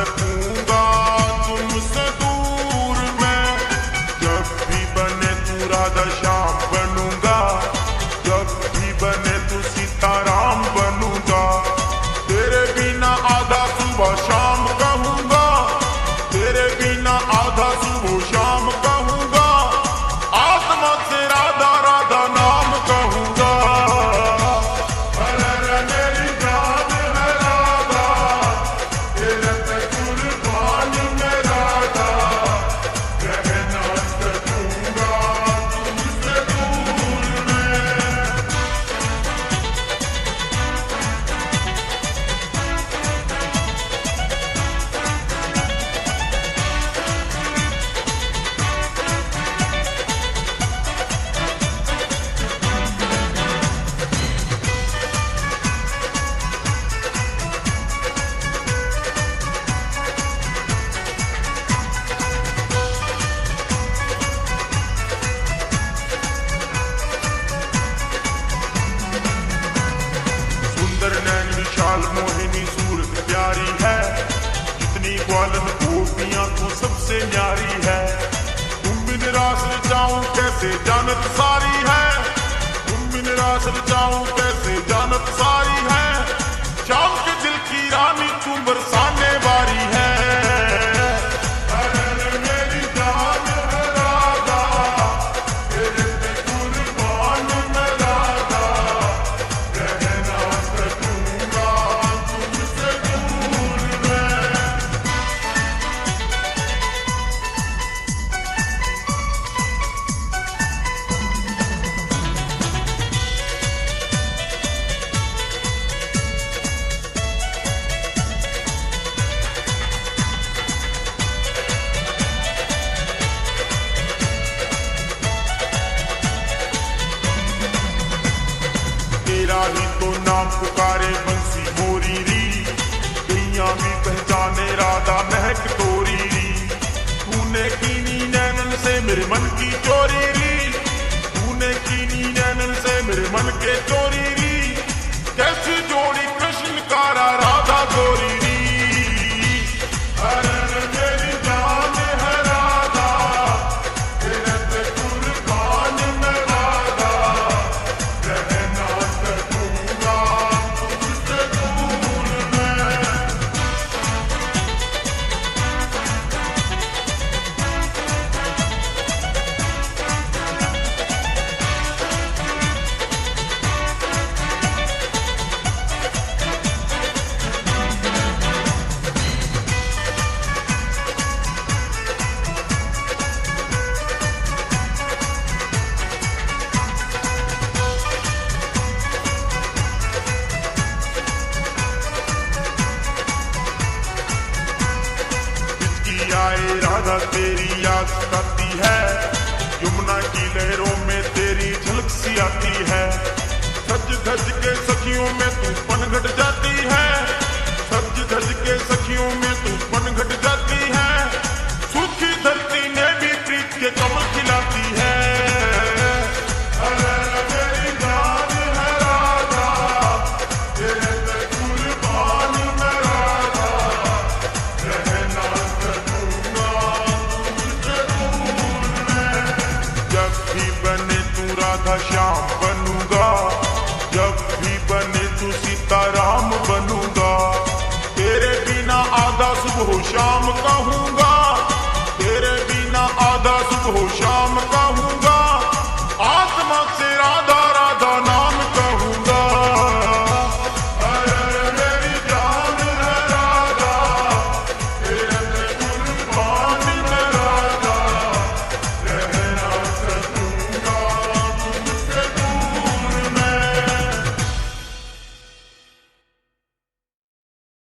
सकूंगा तुमसे दूर मैं। जब भी बने तू राधा श्याम बनूंगा, जब भी बने तू सीताराम बनूंगा। तेरे बिना आधा सुबह शाम कहूंगा, तेरे बिना आधा सुबह शाम कहूंगा। आत्मा से राधा राधा नाम कहूंगा। विशाल मोहिनी सूरत प्यारी है, जितनी ग्वालन गोपियां तू सबसे न्यारी है। तुम बिन रास जाऊं कैसे जानत सारी है, तुम बिन रास जाऊं कैसे जानत सारी है। शाम के दिल की रानी तू बरसाने वारी है। तेरा ही तो नाम पुकारे बंसी मोरी री, गैया भी पहचाने राधा महक तोरी री। तूने कीनी नैनन से मेरे मन की चोरी री, तूने कीनी नैनन से मेरे मन के चोरी री। कैसी जोड़ी कृष्ण कारा राधा गोरी री। मेरी जान है राधा, तेरे पे कुर्बान मैं राधा। रहना सकूंगा तुमसे दूर मैं। आए राधा तेरी याद सताती है, यमुना की लहरों में तेरी झलक सी आती है। सज धज के सखियों में तू पनघट जाती है।